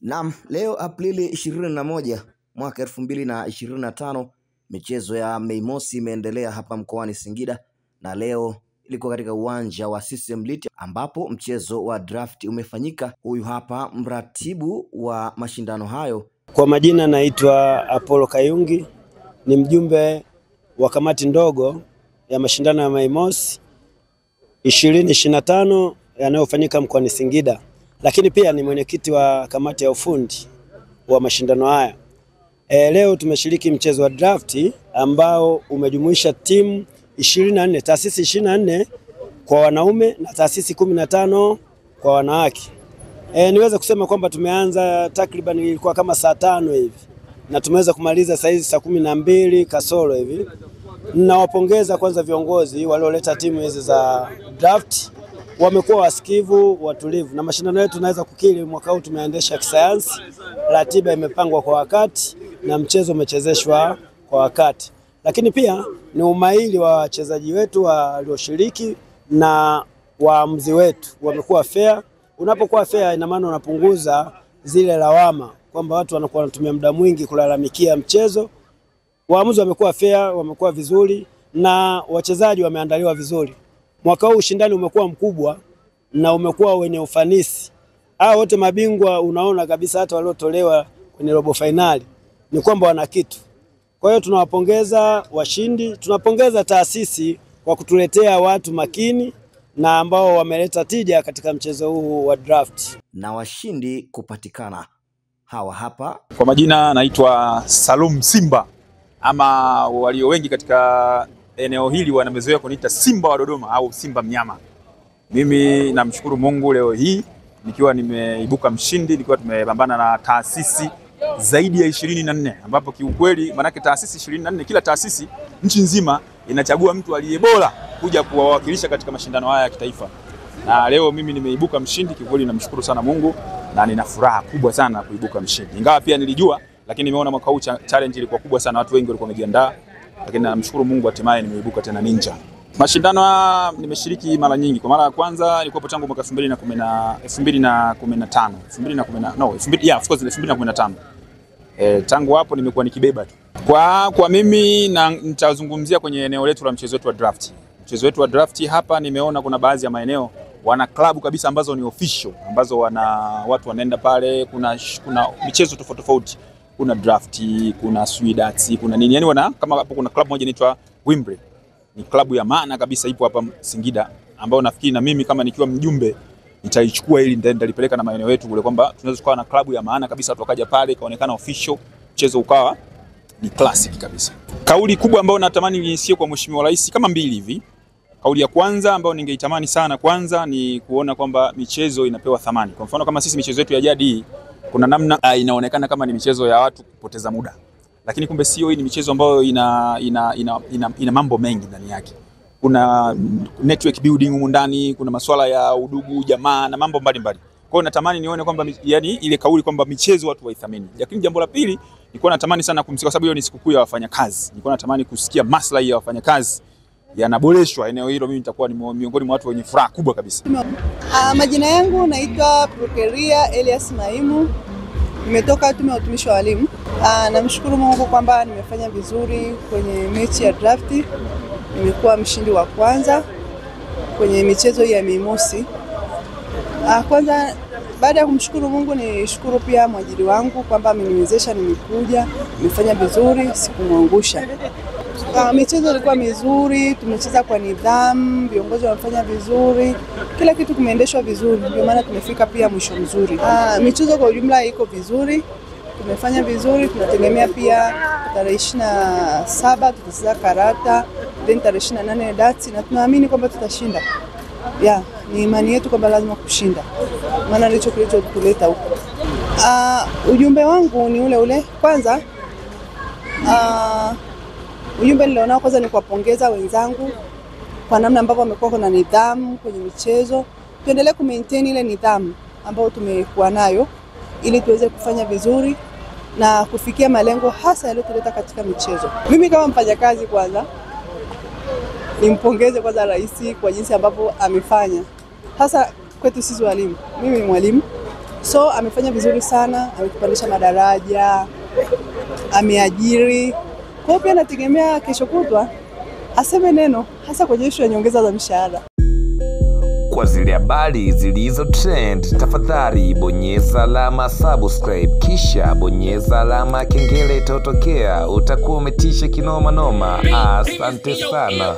Naam, leo Aprili 21 mwaka 2025, michezo ya Mei Mosi imeendelea hapa mkoani Singida, na leo ilikuwa katika uwanja wa CCM Liti ambapo mchezo wa draft umefanyika. Huyu hapa mratibu wa mashindano hayo. Kwa majina naitwa Apollo Kayungi, ni mjumbe wa kamati ndogo ya mashindano ya Mei Mosi 2025 yanayofanyika mkoani Singida, lakini pia ni mwenyekiti wa kamati ya ufundi wa mashindano haya. Leo tumeshiriki mchezo wa drafti ambao umejumuisha timu 24, taasisi 24 kwa wanaume na taasisi 15 kwa wanawake. Niweza kusema kwamba tumeanza takriban ilikuwa kama saa 5 hivi na tumeweza kumaliza saa hizi saa 12 kasoro hivi. Ninawapongeza kwanza viongozi walioleta timu hizi za draft, wamekuwa wasikivu, watulivu, na mashindano yetu tunaweza kukiri mwaka huu tumeendesha kisayansi. Ratiba imepangwa kwa wakati na mchezo umechezeshwa kwa wakati, lakini pia ni umahiri wa wachezaji wetu walioshiriki na waamuzi wetu wamekuwa fair. Unapokuwa fair ina maana unapunguza zile lawama kwamba watu wanakuwa wanatumia muda mwingi kulalamikia mchezo. Waamuzi wamekuwa fair, wamekuwa vizuri na wachezaji wameandaliwa vizuri. Mwaka huu ushindani umekuwa mkubwa na umekuwa wenye ufanisi. Hao wote mabingwa unaona kabisa, hata waliotolewa kwenye robo finali ni kwamba wana kitu. Kwa hiyo tunawapongeza washindi, tunapongeza taasisi kwa kutuletea watu makini na ambao wameleta tija katika mchezo huu wa draft. Na washindi kupatikana hawa hapa. Kwa majina naitwa Salum Simba, ama walio wengi katika eneo hili wanamezoea kuniita Simba wa Dodoma au Simba mnyama. Mimi namshukuru Mungu leo hii nikiwa nimeibuka mshindi, nikiwa tumepambana na taasisi zaidi ya 24, ambapo kiukweli manake taasisi 24, kila taasisi nchi nzima inachagua mtu aliye bora kuja kuwawakilisha katika mashindano haya ya kitaifa. Na leo mimi nimeibuka mshindi, kiukweli namshukuru sana Mungu na nina furaha kubwa sana kuibuka mshindi. Ingawa pia nilijua, lakini nimeona mwaka huu challenge ilikuwa kubwa sana, watu wengi walikuwa wamejiandaa, lakini namshukuru Mungu hatimaye nimeibuka tena ninja. Mashindano nimeshiriki mara nyingi. Kwa mara ya kwanza ilikuwa tangu mwaka 2015. Tangu hapo nimekuwa nikibeba tu. Kwa mimi na nitazungumzia kwenye eneo letu la mchezo wetu wa draft. Mchezo wetu wa draft hapa nimeona kuna baadhi ya maeneo wana klabu kabisa ambazo ni official, ambazo watu wanaenda pale, kuna michezo tofauti tofauti. Kuna drafti, kuna swidats, kuna nini. Yaani kama hapo kuna klabu moja inaitwa Wimbre. Ni klabu ya maana kabisa ipo hapa Singida, ambao nafikiri na mimi kama nikiwa mjumbe nitaichukua ili nitalipeleka na maeneo yetu kule, kwamba tunaweza kuwa na klabu ya maana kabisa, watu wakaja pale ikaonekana official, mchezo ukawa ni classic kabisa. Kauli kubwa ambayo natamani niisikie kwa Mheshimiwa Rais kama mbili hivi. Kauli ya kwanza ambayo ningeitamani sana kwanza ni kuona kwamba michezo inapewa thamani. Kwa mfano kama sisi michezo yetu ya jadi kuna namna inaonekana kama ni michezo ya watu kupoteza muda, lakini kumbe sio. Hii ni michezo ambayo ina mambo mengi ndani yake. Kuna network building humu ndani, kuna masuala ya udugu, jamaa na mambo mbalimbali. Kwa hiyo natamani nione kwamba yani ile kauli kwamba michezo watu waithamini. Lakini jambo la pili, nilikuwa natamani sana kumsikia, kwa sababu hiyo ni sikukuu ya wafanyakazi. Nilikuwa natamani kusikia maslahi ya wafanyakazi yanaboreshwa eneo hilo. Mimi nitakuwa ni miongoni mwa watu wenye furaha kubwa kabisa. Majina yangu naitwa Prokeria Elias Maimu. Nimetoka tume ya utumishi wa walimu. Namshukuru Mungu kwamba nimefanya vizuri kwenye mechi ya drafti. Nimekuwa mshindi wa kwanza kwenye michezo hii ya Mei Mosi. Kwanza baada ya kumshukuru Mungu nishukuru pia mwajiri wangu kwamba ameniwezesha, nimekuja, nimefanya vizuri, sikumwangusha. Michezo ilikuwa mizuri, tumecheza kwa nidhamu, viongozi wamefanya vizuri, kila kitu kimeendeshwa vizuri, ndio maana tumefika pia mwisho mzuri. Michezo kwa ujumla iko vizuri, tumefanya vizuri. Tunategemea pia tarehe 27 tutacheza karata, then tarehe 28 dati, na tunaamini kwamba tutashinda. Ni imani yetu kwamba lazima kushinda, maana ndicho kilichotuleta huko. Ujumbe wangu ni ule ule. Kwanza ujumbe nilionao kwanza ni kuwapongeza wenzangu kwa namna ambavyo wamekuwa na nidhamu kwenye michezo. Tuendelee ku-maintain ile nidhamu ambayo tumekuwa nayo ili tuweze kufanya vizuri na kufikia malengo hasa yaliyotuleta katika michezo. Mimi kama mfanyakazi kwanza nimpongeze kwanza Rais kwa jinsi ambavyo amefanya. Hasa kwetu sisi walimu. Mimi ni mwalimu. So amefanya vizuri sana, ametupandisha madaraja, ameajiri. Kwa hiyo pia nategemea kesho kutwa aseme neno, hasa kwenye issue ya nyongeza za mishahara. Kwa zile habari zilizo trend, tafadhali bonyeza alama subscribe kisha bonyeza alama kengele itotokea. Utakuwa umetisha kinoma noma. Asante sana.